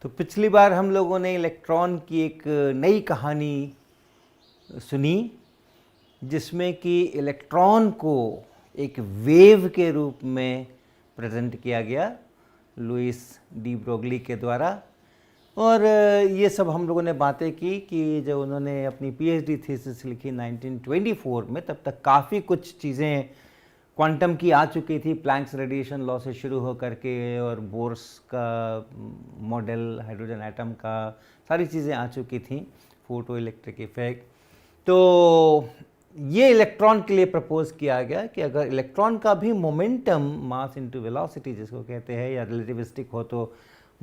तो पिछली बार हम लोगों ने इलेक्ट्रॉन की एक नई कहानी सुनी जिसमें कि इलेक्ट्रॉन को एक वेव के रूप में प्रेजेंट किया गया लुइस डी ब्रोगली के द्वारा। और ये सब हम लोगों ने बातें की कि जब उन्होंने अपनी पीएचडी थीसिस लिखी 1924 में, तब तक काफ़ी कुछ चीज़ें क्वांटम की आ चुकी थी, प्लैंक्स रेडिएशन लॉ से शुरू हो करके और बोर्स का मॉडल, हाइड्रोजन एटम का, सारी चीज़ें आ चुकी थी, फोटो इलेक्ट्रिक इफेक्ट। तो ये इलेक्ट्रॉन के लिए प्रपोज किया गया कि अगर इलेक्ट्रॉन का भी मोमेंटम मास इनटू वेलोसिटी जिसको कहते हैं, या रिलेटिविस्टिक हो तो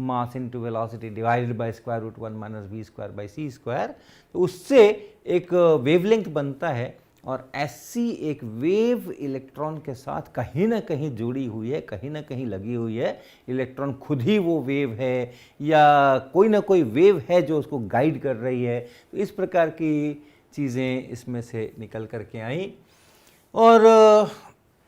mass into velocity divided by square root 1 minus v square by c square, तो उससे एक वेवलेंथ बनता है। और ऐसी एक वेव इलेक्ट्रॉन के साथ कहीं ना कहीं जुड़ी हुई है, कहीं ना कहीं लगी हुई है। इलेक्ट्रॉन खुद ही वो वेव है या कोई ना कोई वेव है जो उसको गाइड कर रही है। तो इस प्रकार की चीज़ें इसमें से निकल करके आई और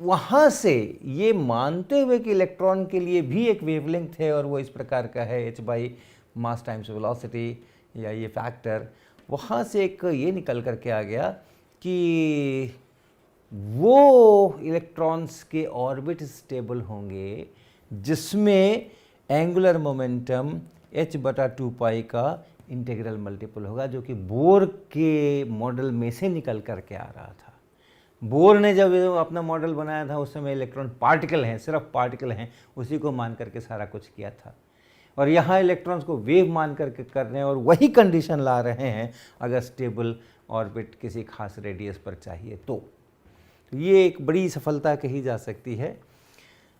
वहाँ से ये मानते हुए कि इलेक्ट्रॉन के लिए भी एक वेवलेंथ है और वो इस प्रकार का है h by mass times velocity या ये फैक्टर, वहाँ से एक ये निकल करके आ गया कि वो इलेक्ट्रॉन्स के ऑर्बिट स्टेबल होंगे जिसमें एंगुलर मोमेंटम h/2π का इंटीग्रल मल्टीपल होगा, जो कि बोर के मॉडल में से निकल करके आ रहा था। बोर ने जब अपना मॉडल बनाया था उस समय इलेक्ट्रॉन पार्टिकल हैं, सिर्फ पार्टिकल हैं, उसी को मान करके सारा कुछ किया था। और यहाँ इलेक्ट्रॉन्स को वेव मान करके कर रहे हैं और वही कंडीशन ला रहे हैं अगर स्टेबल ऑर्बिट किसी खास रेडियस पर चाहिए तो ये एक बड़ी सफलता कही जा सकती है।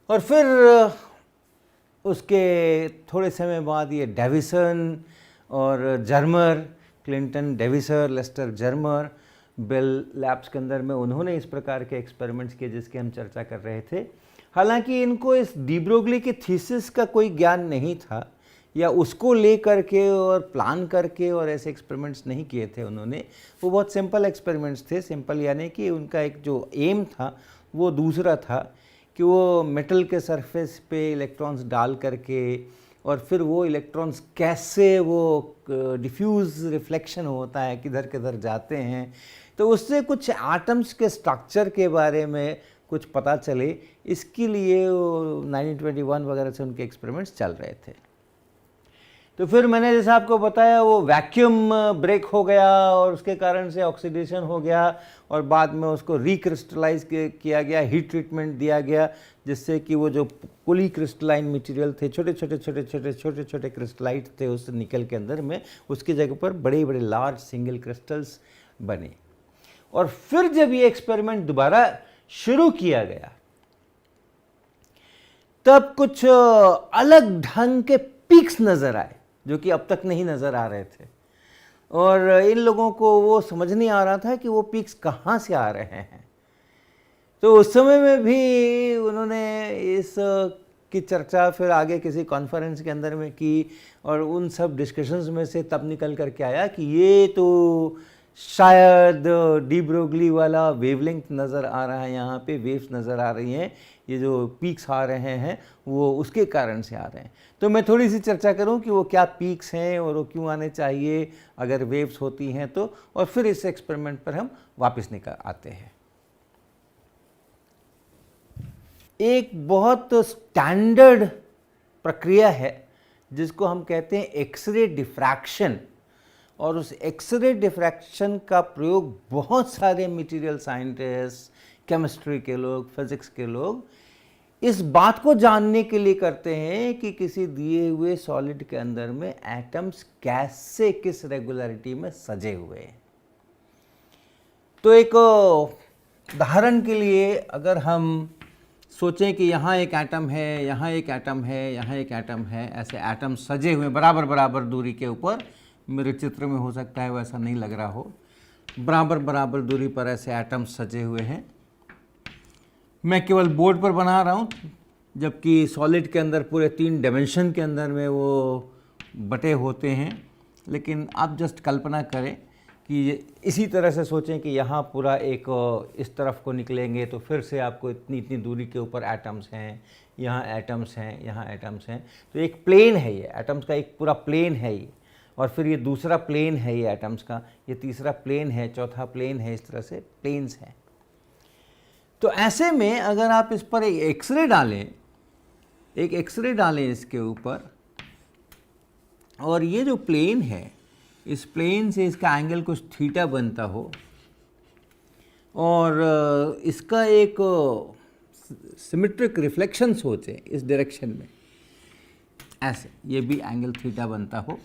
और फिर उसके थोड़े समय बाद ये डेविसन और Germer, Clinton Davisson, Lester Germer, Bell Labs के अंदर में उन्होंने इस प्रकार के एक्सपेरिमेंट्स किए जिसकी हम चर्चा कर रहे थे। हालांकि इनको इस डी ब्रोगली की थीसिस का कोई ज्ञान नहीं था या उसको ले करके और प्लान करके और ऐसे एक्सपेरिमेंट्स नहीं किए थे उन्होंने। वो बहुत सिंपल एक्सपेरिमेंट्स थे। सिंपल यानी कि उनका एक जो एम था वो दूसरा था कि वो मेटल के सरफेस पे इलेक्ट्रॉन्स डाल करके और फिर वो इलेक्ट्रॉन्स कैसे वो डिफ्यूज़ रिफ्लेक्शन होता है, किधर किधर जाते हैं, तो उससे कुछ एटम्स के स्ट्रक्चर के बारे में कुछ पता चले। इसके लिए 1921 वगैरह से उनके एक्सपेरिमेंट्स चल रहे थे। तो फिर मैंने जैसा आपको बताया वो वैक्यूम ब्रेक हो गया और उसके कारण से ऑक्सीडेशन हो गया और बाद में उसको रिक्रिस्टलाइज किया गया, हीट ट्रीटमेंट दिया गया, जिससे कि वो जो पोली क्रिस्टलाइन मटेरियल थे, छोटे छोटे क्रिस्टलाइट थे उस निकल के अंदर में, उसकी जगह पर बड़े बड़े लार्ज सिंगल क्रिस्टल्स बने। और फिर जब ये एक्सपेरिमेंट दोबारा शुरू किया गया तब कुछ अलग ढंग के पीक्स नजर आए जो कि अब तक नहीं नजर आ रहे थे और इन लोगों को वो समझ नहीं आ रहा था कि वो पीक्स कहाँ से आ रहे हैं। तो उस समय में भी उन्होंने इस की चर्चा फिर आगे किसी कॉन्फ्रेंस के अंदर में की और उन सब डिस्कशंस में से तब निकल करके आया कि ये तो शायद डी ब्रोगली वाला वेवलेंथ नज़र आ रहा है, यहाँ पे वेव्स नज़र आ रही हैं, ये जो पीक्स आ रहे हैं वो उसके कारण से आ रहे हैं। तो मैं थोड़ी सी चर्चा करूं कि वो क्या पीक्स हैं और वो क्यों आने चाहिए अगर वेव्स होती हैं तो, और फिर इस एक्सपेरिमेंट पर हम वापस निकल आते हैं। एक बहुत स्टैंडर्ड प्रक्रिया है जिसको हम कहते हैं एक्सरे डिफ्रैक्शन, और उस एक्सरे डिफ्रैक्शन का प्रयोग बहुत सारे मटेरियल साइंटिस्ट, केमिस्ट्री के लोग, फिजिक्स के लोग इस बात को जानने के लिए करते हैं कि किसी दिए हुए सॉलिड के अंदर में एटम्स कैसे किस रेगुलरिटी में सजे हुए हैं। तो एक उदाहरण के लिए अगर हम सोचें कि यहाँ एक एटम है, यहाँ एक एटम है, यहाँ एक एटम है, ऐसे एटम सजे हुए बराबर बराबर दूरी के ऊपर, मेरे चित्र में हो सकता है वैसा नहीं लग रहा हो, बराबर बराबर दूरी पर ऐसे एटम सजे हुए हैं। मैं केवल बोर्ड पर बना रहा हूँ, जबकि सॉलिड के अंदर पूरे 3 डायमेंशन के अंदर में वो बटे होते हैं। लेकिन आप जस्ट कल्पना करें कि इसी तरह से सोचें कि यहाँ पूरा एक इस तरफ को निकलेंगे तो फिर से आपको इतनी इतनी दूरी के ऊपर एटम्स हैं, यहाँ एटम्स हैं, यहाँ एटम्स हैं। तो एक प्लेन है ये, एटम्स का एक पूरा प्लेन है ये, और फिर ये दूसरा प्लेन है ये एटम्स का, ये तीसरा प्लेन है, चौथा प्लेन है, इस तरह से प्लेन्स हैं। तो ऐसे में अगर आप इस पर एक एक्सरे डालें, एक एक्सरे डालें इसके ऊपर, और ये जो प्लेन है, इस प्लेन से इसका एंगल कुछ थीटा बनता हो, और इसका एक सिमेट्रिक रिफ्लेक्शन सोचें इस डायरेक्शन में, ऐसे ये भी एंगल थीटा बनता हो।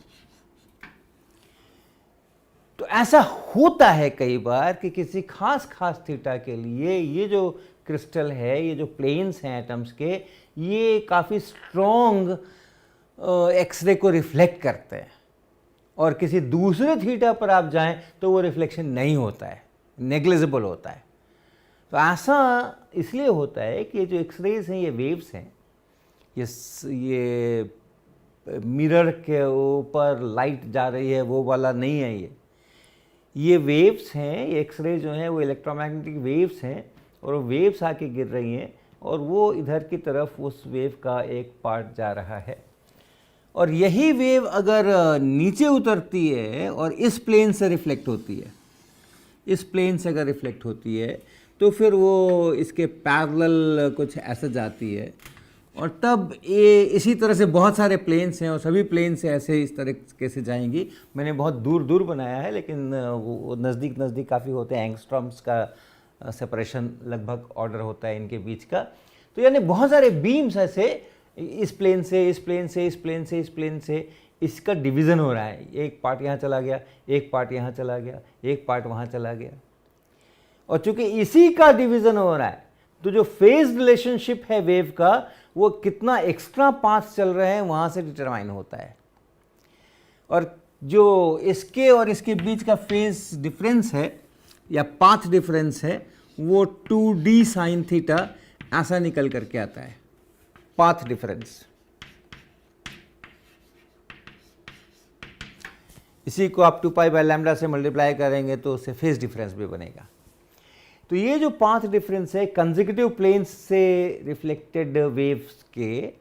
तो ऐसा होता है कई बार कि किसी खास थीटा के लिए ये जो क्रिस्टल है, ये जो प्लेन्स हैं एटम्स के, ये काफ़ी स्ट्रॉन्ग एक्सरे को रिफ्लेक्ट करते हैं, और किसी दूसरे थीटा पर आप जाएं तो वो रिफ्लेक्शन नहीं होता है, नेग्लिजिबल होता है। तो ऐसा इसलिए होता है कि ये जो एक्सरेज हैं, ये वेव्स हैं, ये मिरर के ऊपर लाइट जा रही है वो वाला नहीं है, ये वेव्स हैं, ये एक्सरे जो हैं वो इलेक्ट्रोमैग्नेटिक वेव्स हैं, और वो वेव्स आके गिर रही हैं, और वो इधर की तरफ उस वेव का एक पार्ट जा रहा है। और यही वेव अगर नीचे उतरती है और इस प्लेन से रिफ्लेक्ट होती है, इस प्लेन से अगर रिफ्लेक्ट होती है, तो फिर वो इसके पैरेलल कुछ ऐसे जाती है, और तब ये इसी तरह से बहुत सारे प्लेन्स हैं, और सभी प्लेन से ऐसे इस तरह से जाएंगी। मैंने बहुत दूर दूर बनाया है, लेकिन वो नज़दीक नज़दीक काफ़ी होते हैं, एंगस्ट्रॉम्स का सेपरेशन लगभग ऑर्डर होता है इनके बीच का। तो यानी बहुत सारे बीम्स ऐसे इस प्लेन से, इस प्लेन से, इस प्लेन से, इस प्लेन से इसका डिवीज़न हो रहा है। एक पार्ट यहाँ चला गया, एक पार्ट यहाँ चला गया, एक पार्ट वहाँ चला गया, और चूंकि इसी का डिवीज़न हो रहा है, तो जो फेज रिलेशनशिप है वेव का, वो कितना एक्स्ट्रा पाथ चल रहे हैं वहाँ से डिटरमाइन होता है। और जो इसके और इसके बीच का फेज डिफरेंस है या पाथ डिफरेंस है, वो 2d साइन थीटा ऐसा निकल करके आता है, पाथ डिफरेंस। इसी को आप 2 पाई बाय लैम्डा से मल्टीप्लाई करेंगे तो उससे फेज डिफरेंस भी बनेगा। तो ये जो पाथ डिफरेंस है कंसेक्यूटिव प्लेन्स से रिफ्लेक्टेड वेव्स के,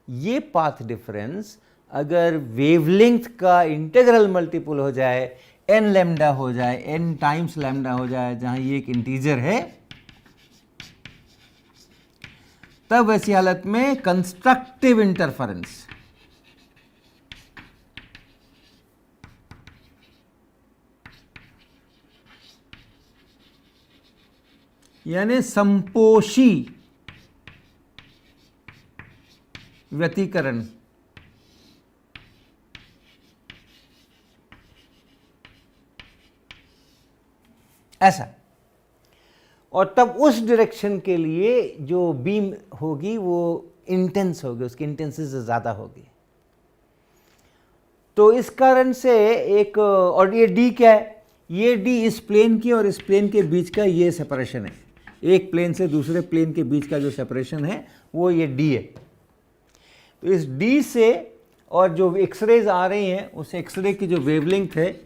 ये पाथ डिफरेंस अगर वेवलेंथ का इंटीग्रल मल्टीपल हो जाए, n लैम्डा हो जाए, n टाइम्स लैम्डा हो जाए, जहां ये एक इंटीजर है, तब ऐसी हालत में कंस्ट्रक्टिव इंटरफेरेंस, यानी संपोषी व्यतिकरण, ऐसा। और तब उस डायरेक्शन के लिए जो बीम होगी वो इंटेंस होगी, उसकी इंटेंसिटी ज़्यादा होगी। तो इस कारण से एक, और ये डी क्या है, ये डी इस प्लेन की और इस प्लेन के बीच का ये सेपरेशन है, एक प्लेन से दूसरे प्लेन के बीच का जो सेपरेशन है वो ये डी है। तो इस डी से और जो एक्सरेज आ रही हैं, उस एक्सरे की जो वेवलेंथ है,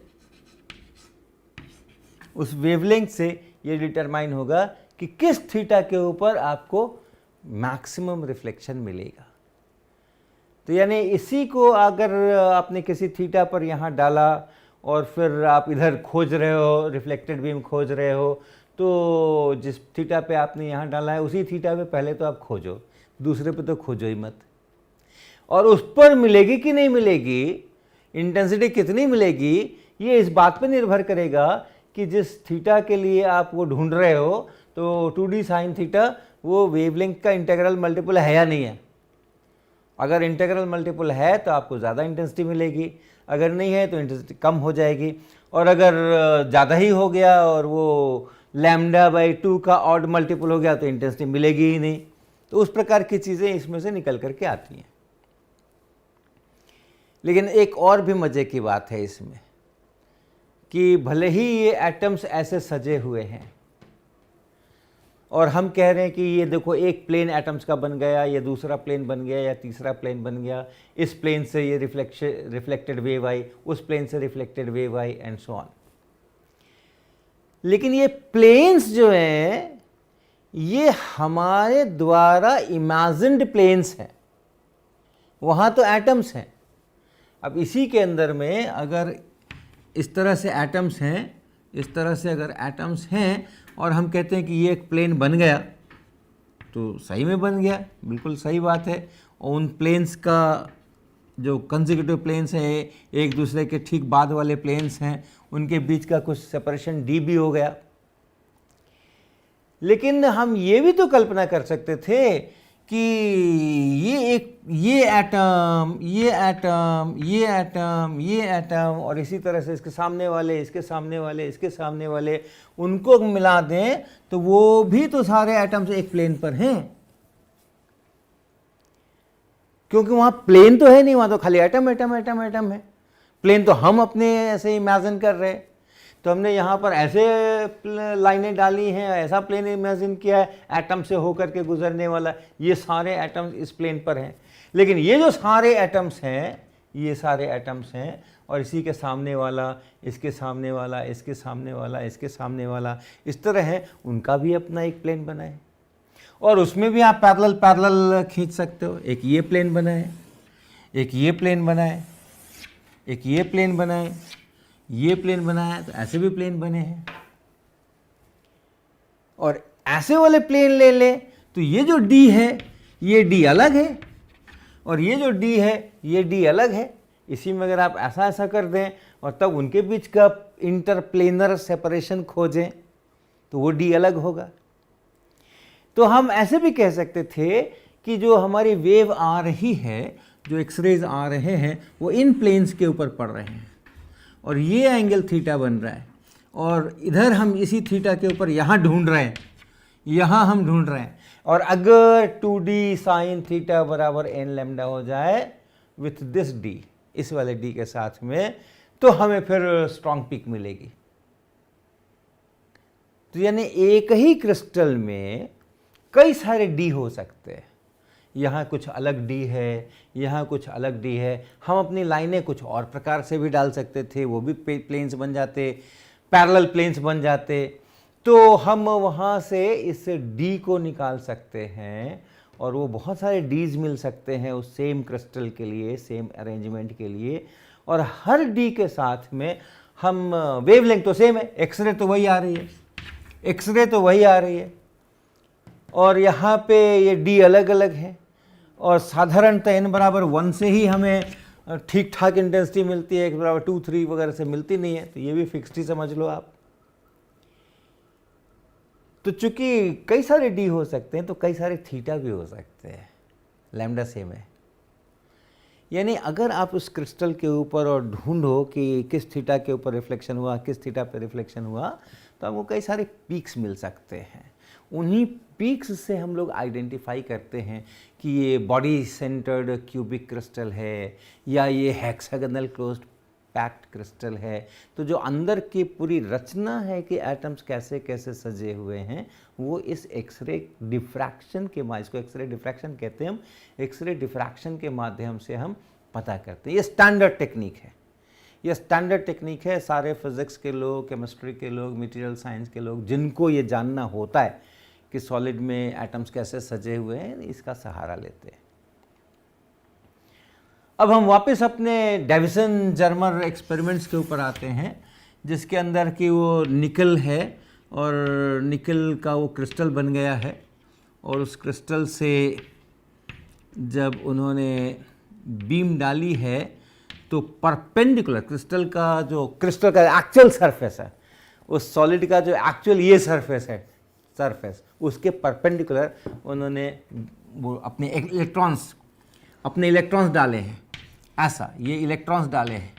उस वेवलेंथ से ये डिटरमाइन होगा कि किस थीटा के ऊपर आपको मैक्सिमम रिफ्लेक्शन मिलेगा। तो यानी इसी को अगर आपने किसी थीटा पर यहाँ डाला और फिर आप इधर खोज रहे हो, रिफ्लेक्टेड बीम खोज रहे हो, तो जिस थीटा पे आपने यहाँ डाला है उसी थीटा पे पहले तो आप खोजो, दूसरे पे तो खोजो ही मत। और उस पर मिलेगी कि नहीं मिलेगी, इंटेंसिटी कितनी मिलेगी, ये इस बात पे निर्भर करेगा कि जिस थीटा के लिए आप वो ढूंढ रहे हो, तो 2d साइन थीटा वो वेवलेंथ का इंटीग्रल मल्टीपल है या नहीं है। अगर इंटीग्रल मल्टीपल है तो आपको ज़्यादा इंटेंसिटी मिलेगी, अगर नहीं है तो इंटेंसिटी कम हो जाएगी। और अगर ज़्यादा ही हो गया और वो λ/2 का ऑड मल्टीपल हो गया तो इंटेंसिटी मिलेगी ही नहीं। तो उस प्रकार की चीज़ें इसमें से निकल करके आती हैं। लेकिन एक और भी मज़े की बात है इसमें कि भले ही ये एटम्स ऐसे सजे हुए हैं और हम कह रहे हैं कि ये देखो एक प्लेन एटम्स का बन गया, ये दूसरा प्लेन बन गया या तीसरा प्लेन बन गया, इस प्लेन से ये रिफ्लेक्टेड वेव आई, उस प्लेन से reflected wave I, and so on. लेकिन ये प्लेन्स जो हैं ये हमारे द्वारा इमेजिन्ड प्लेन्स हैं, वहाँ तो एटम्स हैं। अब इसी के अंदर में अगर इस तरह से एटम्स हैं, इस तरह से अगर एटम्स हैं और हम कहते हैं कि ये एक प्लेन बन गया, तो सही में बन गया, बिल्कुल सही बात है। और उन प्लेन्स का जो कंसेक्यूटिव प्लेन्स हैं, एक दूसरे के ठीक बाद वाले प्लेन्स हैं, उनके बीच का कुछ सेपरेशन डी भी हो गया। लेकिन हम ये भी तो कल्पना कर सकते थे कि ये एटम, ये एटम, ये एटम, ये एटम और इसी तरह से इसके सामने वाले, इसके सामने वाले, इसके सामने वाले, उनको मिला दें तो वो भी तो सारे एटम्स एक प्लेन पर हैं, क्योंकि वहां प्लेन तो है नहीं, वहां तो खाली एटम एटम एटम एटम है। प्लेन तो हम अपने ऐसे इमेजिन कर रहे हैं, तो हमने यहाँ पर ऐसे लाइनें डाली हैं, ऐसा प्लेन इमेजिन किया है एटम से होकर के गुजरने वाला, ये सारे एटम्स इस प्लेन पर हैं। लेकिन ये जो सारे एटम्स हैं, ये सारे एटम्स हैं और इसी के सामने वाला, इसके सामने वाला, इसके सामने वाला, इसके सामने वाला, इस तरह है, उनका भी अपना एक प्लेन बना है। और उसमें भी आप पैरेलल पैरेलल खींच सकते हो। एक ये प्लेन बना है, एक ये प्लेन बना है, एक ये प्लेन बना है, ये प्लेन बना है, तो ऐसे भी प्लेन बने हैं। और ऐसे वाले प्लेन ले लें तो ये जो डी है ये डी अलग है और ये जो डी है ये डी अलग है। इसी में अगर आप ऐसा ऐसा कर दें और तब उनके बीच का इंटरप्लेनर सेपरेशन खोजें तो वो डी अलग होगा। तो हम ऐसे भी कह सकते थे कि जो हमारी वेव आ रही है, जो एक्सरेज आ रहे हैं, वो इन प्लेन्स के ऊपर पड़ रहे हैं और ये एंगल थीटा बन रहा है और इधर हम इसी थीटा के ऊपर यहाँ ढूंढ रहे हैं, यहाँ हम ढूंढ रहे हैं। और अगर 2d साइन थीटा बराबर n लैम्डा हो जाए विथ दिस d, इस वाले d के साथ में, तो हमें फिर स्ट्रॉन्ग पीक मिलेगी। तो यानी एक ही क्रिस्टल में कई सारे d हो सकते हैं। यहाँ कुछ अलग डी है, यहाँ कुछ अलग डी है। हम अपनी लाइनें कुछ और प्रकार से भी डाल सकते थे, वो भी प्लेन्स बन जाते, पैरेलल प्लेन्स बन जाते। तो हम वहाँ से इस डी को निकाल सकते हैं और वो बहुत सारे डीज मिल सकते हैं उस सेम क्रिस्टल के लिए, सेम अरेंजमेंट के लिए। और हर डी के साथ में हम वेवलेंथ तो सेम है, एक्सरे तो वही आ रही है, एक्सरे तो वही आ रही है और यहाँ पे ये डी अलग अलग है। और साधारणतः n बराबर 1 से ही हमें ठीक ठाक इंटेंसिटी मिलती है, x बराबर 2, 3 वगैरह से मिलती नहीं है, तो ये भी फिक्स्ड ही समझ लो आप। तो चूंकि कई सारे डी हो सकते हैं तो कई सारे थीटा भी हो सकते हैं, लैम्डा सेम है। यानी अगर आप उस क्रिस्टल के ऊपर और ढूंढो कि किस थीटा के ऊपर रिफ्लेक्शन हुआ, किस थीटा पे रिफ्लेक्शन हुआ, तो आपको कई सारे पीक्स मिल सकते हैं। उन्हीं पीक्स से हम लोग आइडेंटिफाई करते हैं कि ये बॉडी सेंटर्ड क्यूबिक क्रिस्टल है या ये हेक्सागोनल क्लोज्ड पैक्ड क्रिस्टल है। तो जो अंदर की पूरी रचना है कि एटम्स कैसे कैसे सजे हुए हैं, वो इस एक्सरे डिफ्रैक्शन के माध्यम, इसको एक्सरे डिफ्रैक्शन कहते हैं हम, एक्सरे डिफ्रैक्शन के माध्यम से हम पता करते हैं। ये स्टैंडर्ड टेक्निक है, ये स्टैंडर्ड टेक्निक है। सारे फिजिक्स के लोग, केमिस्ट्री के लोग, मटेरियल साइंस के लोग, जिनको ये जानना होता है कि सॉलिड में एटम्स कैसे सजे हुए हैं, इसका सहारा लेते हैं। अब हम वापस अपने डेविसन जर्मर एक्सपेरिमेंट्स के ऊपर आते हैं, जिसके अंदर कि वो निकल है और निकल का वो क्रिस्टल बन गया है और उस क्रिस्टल से जब उन्होंने बीम डाली है तो परपेंडिकुलर क्रिस्टल का एक्चुअल सरफेस है, उस सॉलिड का जो एक्चुअल ये सरफेस है, सरफेस उसके परपेंडिकुलर उन्होंने वो अपने इलेक्ट्रॉन्स डाले हैं। ऐसा ये इलेक्ट्रॉन्स डाले हैं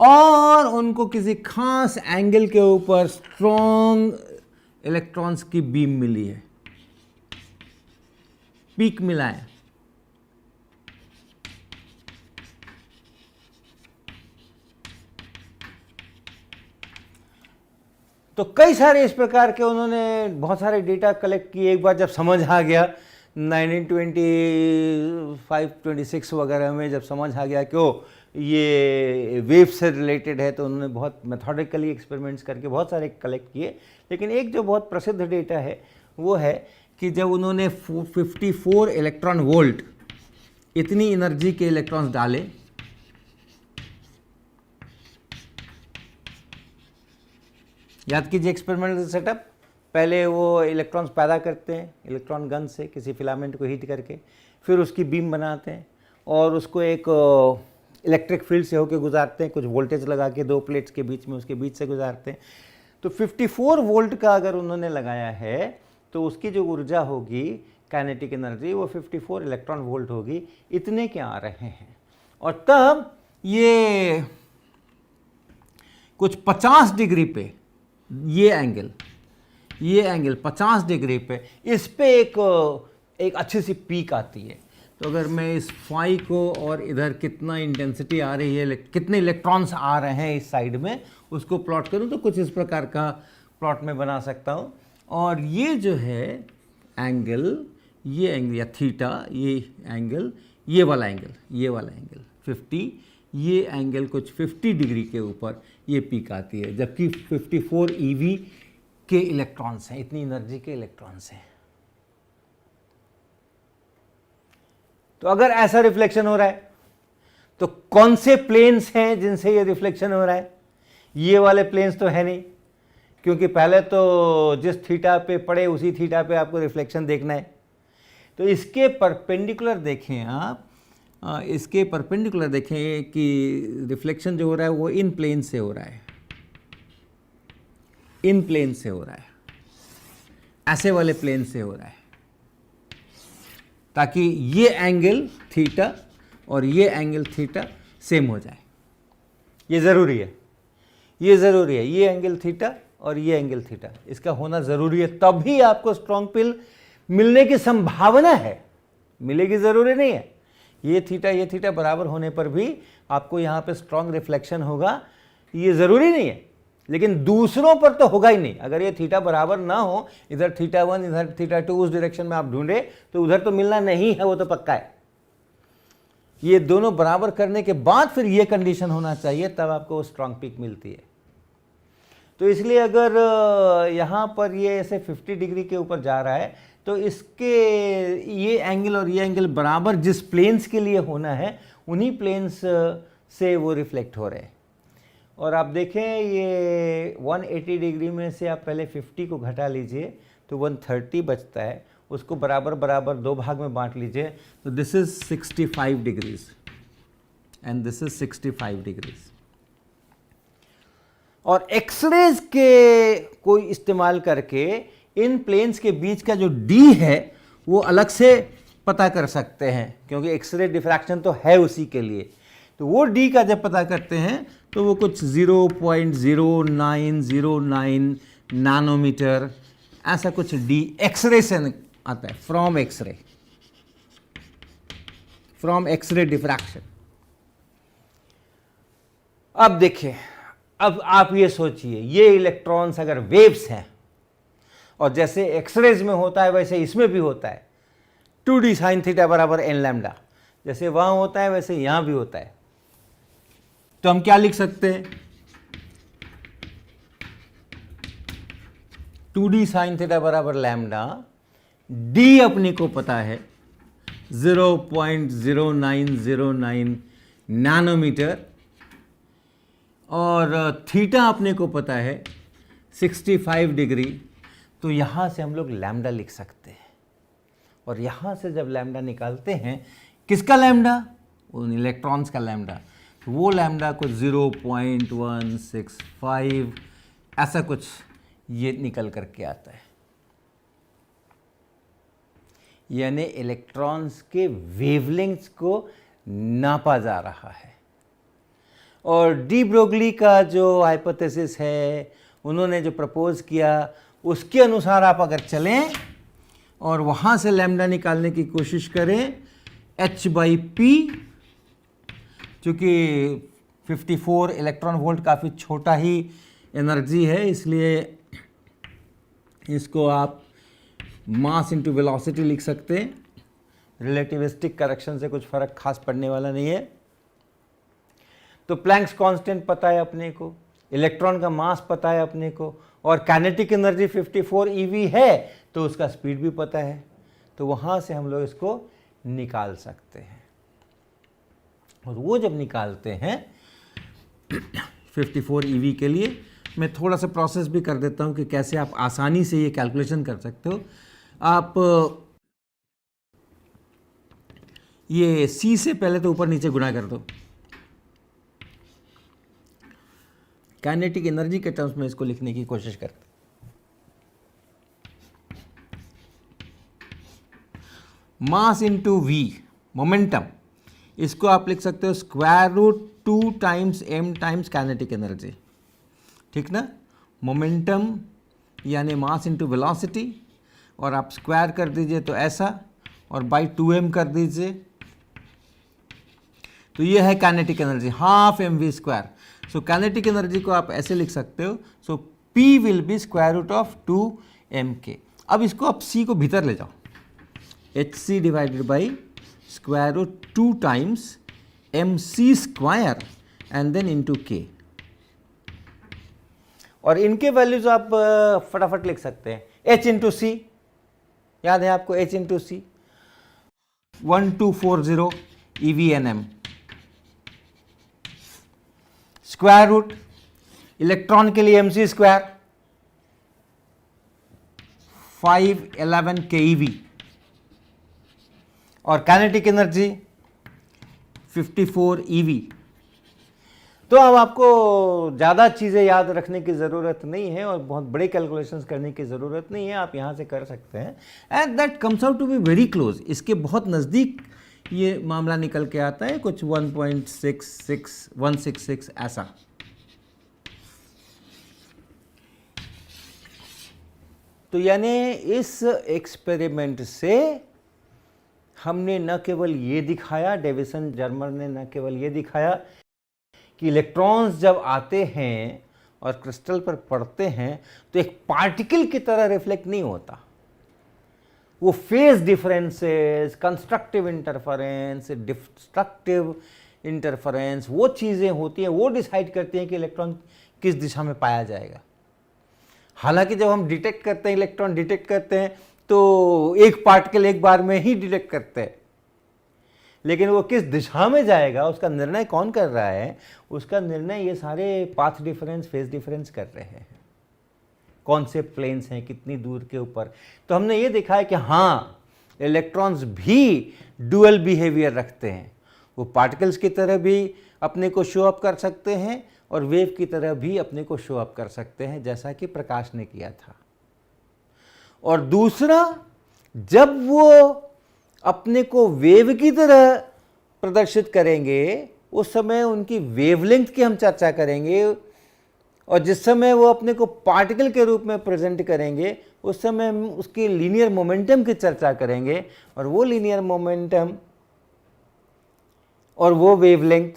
और उनको किसी खास एंगल के ऊपर स्ट्रॉन्ग इलेक्ट्रॉन्स की बीम मिली है, पीक मिला है। तो कई सारे इस प्रकार के उन्होंने बहुत सारे डेटा कलेक्ट किए। एक बार जब समझ आ गया 1925-26 वगैरह में, जब समझ आ गया कि ओ ये वेव से रिलेटेड है, तो उन्होंने बहुत मेथोडिकली एक्सपेरिमेंट्स करके बहुत सारे कलेक्ट किए। लेकिन एक जो बहुत प्रसिद्ध डेटा है वो है कि जब उन्होंने 54 इलेक्ट्रॉन वोल्ट इतनी एनर्जी के इलेक्ट्रॉन्स डाले, याद कीजिए एक्सपेरिमेंटल सेटअप, पहले वो इलेक्ट्रॉन्स पैदा करते हैं इलेक्ट्रॉन गन से किसी फिलामेंट को हीट करके, फिर उसकी बीम बनाते हैं और उसको एक इलेक्ट्रिक फील्ड से होकर गुजारते हैं, कुछ वोल्टेज लगा के दो प्लेट्स के बीच में, उसके बीच से गुजारते हैं। तो 54 वोल्ट का अगर उन्होंने लगाया है तो उसकी जो ऊर्जा होगी काइनेटिक एनर्जी वो 54 इलेक्ट्रॉन वोल्ट होगी, इतने के आ रहे हैं। और तब ये कुछ 50 डिग्री पे ये एंगल 50 डिग्री पे, इस पे एक अच्छी सी पीक आती है। तो अगर मैं इस फाई को और इधर कितना इंटेंसिटी आ रही है, कितने इलेक्ट्रॉन्स आ रहे हैं इस साइड में, उसको प्लॉट करूं तो कुछ इस प्रकार का प्लॉट में बना सकता हूं। और ये जो है एंगल, ये एंगल या थीटा, ये एंगल, ये वाला एंगल 50, ये एंगल कुछ 50 डिग्री के ऊपर ये पीक आती है, जबकि 54 EV के इलेक्ट्रॉन्स हैं, इतनी एनर्जी के इलेक्ट्रॉन्स हैं। तो अगर ऐसा रिफ्लेक्शन हो रहा है तो कौन से प्लेन्स हैं जिनसे ये रिफ्लेक्शन हो रहा है? ये वाले प्लेन्स तो है नहीं, क्योंकि पहले तो जिस थीटा पे पड़े उसी थीटा पे आपको रिफ्लेक्शन देखना है। तो इसके परपेंडिकुलर देखें आप, इसके परपेंडिकुलर देखें कि रिफ्लेक्शन जो हो रहा है वो इन प्लेन से हो रहा है, इन प्लेन से हो रहा है, ऐसे वाले प्लेन से हो रहा है, ताकि ये एंगल थीटा और ये एंगल थीटा सेम हो जाए। ये ज़रूरी है, ये ज़रूरी है, ये एंगल थीटा और ये एंगल थीटा, इसका होना ज़रूरी है, तभी आपको स्ट्रॉन्ग पिल मिलने की संभावना है। मिलेगी ज़रूरी नहीं है, ये थीटा बराबर होने पर भी आपको यहाँ पे स्ट्रॉन्ग रिफ्लेक्शन होगा, ये ज़रूरी नहीं है। लेकिन दूसरों पर तो होगा ही नहीं। अगर ये थीटा बराबर ना हो, इधर θ1 इधर θ2 उस डायरेक्शन में आप ढूंढे तो उधर तो मिलना नहीं है, वो तो पक्का है। ये दोनों बराबर करने के बाद फिर ये कंडीशन होना चाहिए, तब आपको स्ट्रॉन्ग पीक मिलती है। तो इसलिए अगर यहाँ पर ये ऐसे 50 डिग्री के ऊपर जा रहा है तो इसके ये एंगल और ये एंगल बराबर जिस प्लेन्स के लिए होना है उन्हीं प्लेन्स से वो रिफ्लेक्ट हो रहे हैं। और आप देखें ये 180 डिग्री में से आप पहले 50 को घटा लीजिए तो 130 बचता है, उसको बराबर बराबर दो भाग में बांट लीजिए, तो this is 65 degrees and this is 65 degrees. और एक्सरेज के कोई इस्तेमाल करके इन प्लेन्स के बीच का जो डी है वो अलग से पता कर सकते हैं, क्योंकि एक्सरे डिफ्रैक्शन तो है उसी के लिए। तो वो डी का जब पता करते हैं तो वो कुछ 0.0909 नैनोमीटर ऐसा कुछ डी एक्सरे से आता है, फ्रॉम एक्सरे डिफ्रैक्शन। अब देखिए, अब आप ये सोचिए, ये इलेक्ट्रॉन्स अगर वेव्स हैं और जैसे एक्सरेज में होता है वैसे इसमें भी होता है, 2d sin थीटा बराबर n लैम्डा, जैसे वहां होता है वैसे यहां भी होता है। तो हम क्या लिख सकते हैं? 2d sin थीटा बराबर लैम्डा, d अपने को पता है 0.0909 नैनोमीटर और थीटा अपने को पता है 65 डिग्री। तो यहाँ से हम लोग लैम्डा लिख सकते हैं। और यहाँ से जब लैम्डा निकालते हैं, किसका लैम्डा? उन इलेक्ट्रॉन्स का लैम्डा। तो वो लैम्डा कुछ 0.165 ऐसा कुछ ये निकल करके आता है। यानी इलेक्ट्रॉन्स के वेवलेंथ्स को नापा जा रहा है। और डी ब्रोगली का जो हाइपोथेसिस है, उन्होंने जो प्रपोज किया, उसके अनुसार आप अगर चलें और वहाँ से लैम्डा निकालने की कोशिश करें, h/p, चूँकि 54 इलेक्ट्रॉन वोल्ट काफ़ी छोटा ही एनर्जी है, इसलिए इसको आप मास इंटू वेलोसिटी लिख सकते हैं। रिलेटिविस्टिक करेक्शन से कुछ फ़र्क खास पड़ने वाला नहीं है। तो प्लैंक्स कांस्टेंट पता है अपने को, इलेक्ट्रॉन का मास पता है अपने को, और काइनेटिक एनर्जी 54 eV है तो उसका स्पीड भी पता है। तो वहाँ से हम लोग इसको निकाल सकते हैं। और वो जब निकालते हैं 54 eV के लिए, मैं थोड़ा सा प्रोसेस भी कर देता हूँ कि कैसे आप आसानी से ये कैलकुलेशन कर सकते हो। आप ये C से पहले तो ऊपर नीचे गुणा कर दो, काइनेटिक एनर्जी के टर्म्स में इसको लिखने की कोशिश करते। मास इंटू V, मोमेंटम, इसको आप लिख सकते हो square root 2 times m times kinetic energy, ठीक ना। मोमेंटम यानी मास इंटू वेलोसिटी, और आप स्क्वायर कर दीजिए तो ऐसा, और बाई 2m कर दीजिए तो ये है kinetic energy, half mv square. So kinetic energy को आप ऐसे लिख सकते हो, so P will be square root of 2mk। अब इसको आप C को भीतर ले जाओ, hc divided by square root 2 times mc square and then into k। और इनके वैल्यूज आप फटाफट लिख सकते हैं, h इंटू सी, याद है आपको h इंटू सी, 1240 EVnm, स्क्वायर रूट इलेक्ट्रॉन के लिए mc स्क्वायर 511 keV, और काइनेटिक एनर्जी 54 eV। तो अब आपको ज़्यादा चीज़ें याद रखने की ज़रूरत नहीं है और बहुत बड़े कैलकुलेशंस करने की ज़रूरत नहीं है, आप यहाँ से कर सकते हैं। And that comes out to be very close, इसके बहुत नज़दीक ये मामला निकल के आता है, कुछ 1.166 ऐसा। तो यानी इस एक्सपेरिमेंट से हमने न केवल ये दिखाया, डेविसन जर्मर ने न केवल ये दिखाया कि इलेक्ट्रॉन्स जब आते हैं और क्रिस्टल पर पड़ते हैं तो एक पार्टिकल की तरह रिफ्लेक्ट नहीं होता, वो phase differences, constructive interference, destructive interference, वो चीज़ें होती हैं, वो डिसाइड करती हैं कि इलेक्ट्रॉन किस दिशा में पाया जाएगा। हालांकि जब हम डिटेक्ट करते हैं, इलेक्ट्रॉन डिटेक्ट करते हैं तो एक पार्टिकल एक बार में ही डिटेक्ट करते हैं, लेकिन वो किस दिशा में जाएगा उसका निर्णय कौन कर रहा है, उसका निर्णय ये सारे पाथ डिफरेंस, फेज डिफरेंस कर रहे हैं, कौन से प्लेन्स हैं, कितनी दूर के ऊपर। तो हमने ये देखा है कि हाँ, इलेक्ट्रॉन्स भी डुअल बिहेवियर रखते हैं, वो पार्टिकल्स की तरह भी अपने को शो अप कर सकते हैं और वेव की तरह भी अपने को शो अप कर सकते हैं, जैसा कि प्रकाश ने किया था। और दूसरा, जब वो अपने को वेव की तरह प्रदर्शित करेंगे उस समय उनकी वेवलेंथ की हम चर्चा करेंगे, और जिस समय वो अपने को पार्टिकल के रूप में प्रेजेंट करेंगे उस समय हम उसकी लीनियर मोमेंटम की चर्चा करेंगे, और वो लीनियर मोमेंटम और वो वेवलेंथ,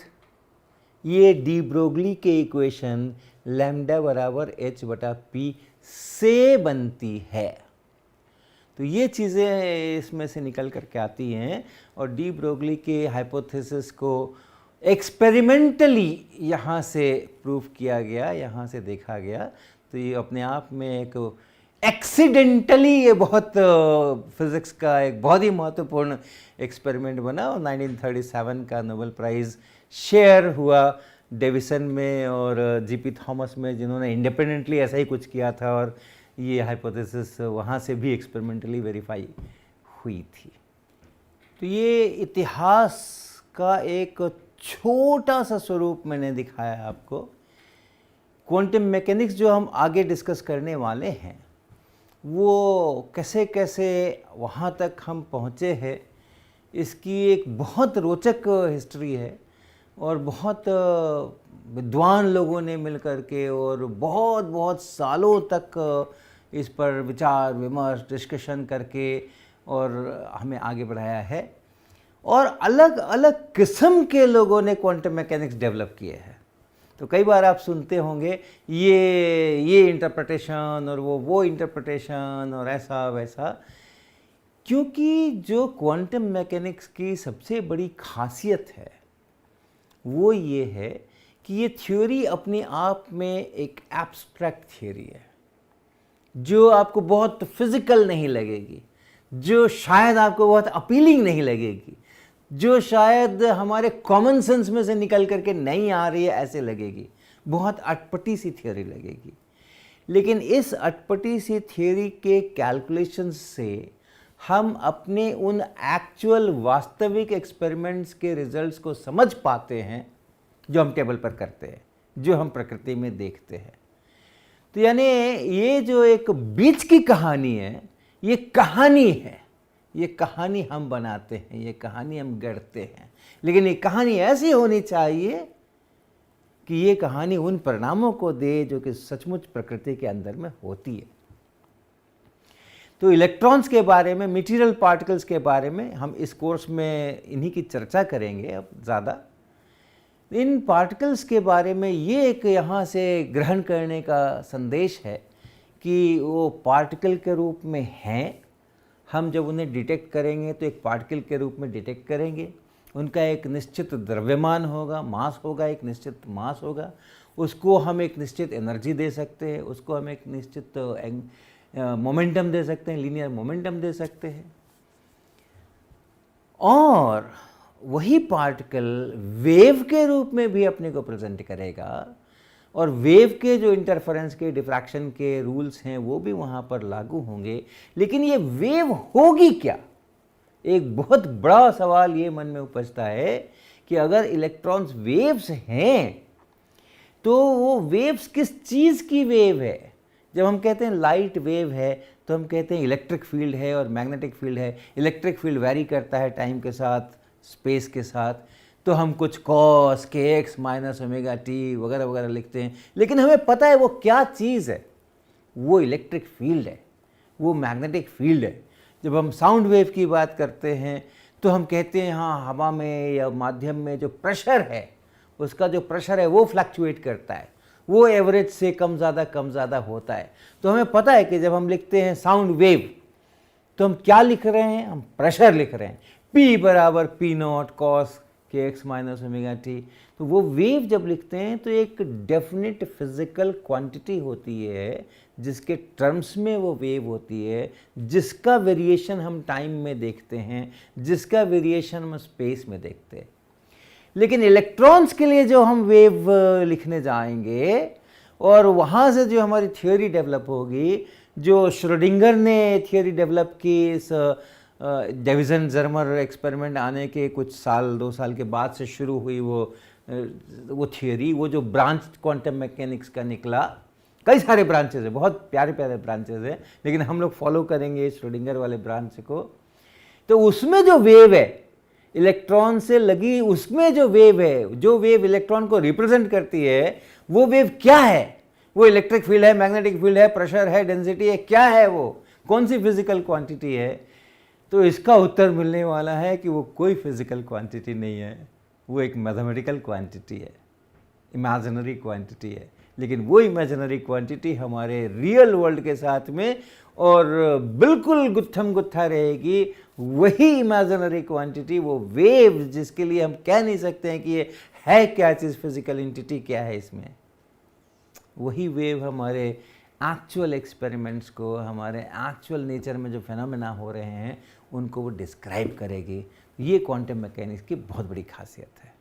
ये डी ब्रोगली के इक्वेशन लैम्डा बराबर h/p से बनती है। तो ये चीज़ें इसमें से निकल करके आती हैं, और डी ब्रोगली के हाइपोथेसिस को एक्सपेरिमेंटली यहाँ से प्रूव किया गया, यहाँ से देखा गया। तो ये अपने आप में एक एक्सीडेंटली ये बहुत फिज़िक्स का एक बहुत ही महत्वपूर्ण एक्सपेरिमेंट बना, और 1937 का नोबेल प्राइज़ शेयर हुआ डेविसन में और जीपी थॉमस में, जिन्होंने इंडिपेंडेंटली ऐसा ही कुछ किया था, और ये हाइपोथेसिस वहाँ से भी एक्सपेरिमेंटली वेरीफाई हुई थी। तो ये इतिहास का एक छोटा सा स्वरूप मैंने दिखाया आपको। क्वांटम मैकेनिक्स जो हम आगे डिस्कस करने वाले हैं वो कैसे कैसे वहाँ तक हम पहुँचे हैं, इसकी एक बहुत रोचक हिस्ट्री है, और बहुत विद्वान लोगों ने मिलकर के और बहुत बहुत सालों तक इस पर विचार विमर्श डिस्कशन करके और हमें आगे बढ़ाया है, और अलग अलग किस्म के लोगों ने क्वांटम मैकेनिक्स डेवलप किए हैं। तो कई बार आप सुनते होंगे ये इंटरप्रिटेशन और वो इंटरप्रिटेशन और ऐसा वैसा, क्योंकि जो क्वांटम मैकेनिक्स की सबसे बड़ी खासियत है वो ये है कि ये थ्योरी अपने आप में एक एब्स्ट्रैक्ट थ्योरी है, जो आपको बहुत फिजिकल नहीं लगेगी, जो शायद आपको बहुत अपीलिंग नहीं लगेगी, जो शायद हमारे कॉमन सेंस में से निकल करके नहीं आ रही है ऐसे लगेगी, बहुत अटपटी सी थ्योरी लगेगी। लेकिन इस अटपटी सी थ्योरी के कैलकुलेशंस से हम अपने उन एक्चुअल वास्तविक एक्सपेरिमेंट्स के रिजल्ट्स को समझ पाते हैं जो हम टेबल पर करते हैं, जो हम प्रकृति में देखते हैं। तो यानी ये जो एक बीच की कहानी है, ये कहानी है, ये कहानी हम बनाते हैं, ये कहानी हम गढ़ते हैं, लेकिन ये कहानी ऐसी होनी चाहिए कि ये कहानी उन परिणामों को दे जो कि सचमुच प्रकृति के अंदर में होती है। तो इलेक्ट्रॉन्स के बारे में, मटेरियल पार्टिकल्स के बारे में हम इस कोर्स में इन्हीं की चर्चा करेंगे अब ज़्यादा। इन पार्टिकल्स के बारे में ये एक यहाँ से ग्रहण करने का संदेश है कि वो पार्टिकल के रूप में हैं। हम जब उन्हें डिटेक्ट करेंगे तो एक पार्टिकल के रूप में डिटेक्ट करेंगे। उनका एक निश्चित द्रव्यमान होगा, मास होगा, एक निश्चित मास होगा। उसको हम एक निश्चित एनर्जी दे सकते हैं, उसको हम एक निश्चित मोमेंटम दे सकते हैं, लीनियर मोमेंटम दे सकते हैं। और वही पार्टिकल वेव के रूप में भी अपने को प्रेजेंट करेगा, और वेव के जो इंटरफेरेंस के, डिफ्रैक्शन के रूल्स हैं वो भी वहाँ पर लागू होंगे। लेकिन ये वेव होगी क्या? एक बहुत बड़ा सवाल ये मन में उपजता है कि अगर इलेक्ट्रॉन्स वेव्स हैं तो वो वेव्स किस चीज़ की वेव है? जब हम कहते हैं लाइट वेव है तो हम कहते हैं इलेक्ट्रिक फील्ड है और मैग्नेटिक फील्ड है। इलेक्ट्रिक फील्ड वैरी करता है टाइम के साथ, स्पेस के साथ, तो हम कुछ कॉस के एक्स माइनस ओमेगा टी वगैरह वगैरह लिखते हैं। लेकिन हमें पता है वो क्या चीज़ है। वो इलेक्ट्रिक फील्ड है, वो मैग्नेटिक फील्ड है। जब हम साउंड वेव की बात करते हैं तो हम कहते हैं हाँ, हवा में या माध्यम में जो प्रेशर है, उसका जो प्रेशर है वो फ्लक्चुएट करता है, वो एवरेज से कम ज़्यादा होता है। तो हमें पता है कि जब हम लिखते हैं साउंड वेव तो हम क्या लिख रहे हैं? हम प्रेशर लिख रहे हैं। P बराबर पी नॉट कॉस के एक्स माइनस ओमेगा टी। तो वो वेव जब लिखते हैं तो एक डेफिनेट फिजिकल क्वांटिटी होती है जिसके टर्म्स में वो वेव होती है, जिसका वेरिएशन हम टाइम में देखते हैं, जिसका वेरिएशन हम स्पेस में देखते हैं। लेकिन इलेक्ट्रॉन्स के लिए जो हम वेव लिखने जाएंगे और वहाँ से जो हमारी थ्योरी डेवलप होगी, जो श्रोडिंगर ने थ्योरी डेवलप की इस डिवीज़न जर्मर एक्सपेरिमेंट आने के कुछ साल, 2 साल के बाद से शुरू हुई वो थ्योरी, वो जो ब्रांच क्वांटम मैकेनिक्स का निकला। कई सारे ब्रांचेज हैं, बहुत प्यारे प्यारे ब्रांचेज हैं, लेकिन हम लोग फॉलो करेंगे श्रोडिंगर वाले ब्रांच को। तो उसमें जो वेव है इलेक्ट्रॉन से लगी, उसमें जो वेव है, जो वेव इलेक्ट्रॉन को रिप्रेजेंट करती है, वो वेव क्या है? वो इलेक्ट्रिक फील्ड है, मैग्नेटिक फील्ड है, प्रेशर है, डेंसिटी है, क्या है वो? कौन सी फिजिकल क्वांटिटी है? तो इसका उत्तर मिलने वाला है कि वो कोई फिजिकल क्वांटिटी नहीं है, वो एक मैथमेटिकल क्वांटिटी है, इमेजिनरी क्वांटिटी है। लेकिन वो इमेजिनरी क्वांटिटी हमारे रियल वर्ल्ड के साथ में और बिल्कुल गुत्थम गुत्था रहेगी। वही इमेजिनरी क्वांटिटी, वो वेव जिसके लिए हम कह नहीं सकते हैं कि ये है क्या चीज़, फिजिकल एंटिटी क्या है इसमें, वही वेव हमारे एक्चुअल एक्सपेरिमेंट्स को, हमारे एक्चुअल नेचर में जो फेनोमेना हो रहे हैं उनको वो डिस्क्राइब करेगी। ये क्वांटम मैकेनिक्स की बहुत बड़ी खासियत है।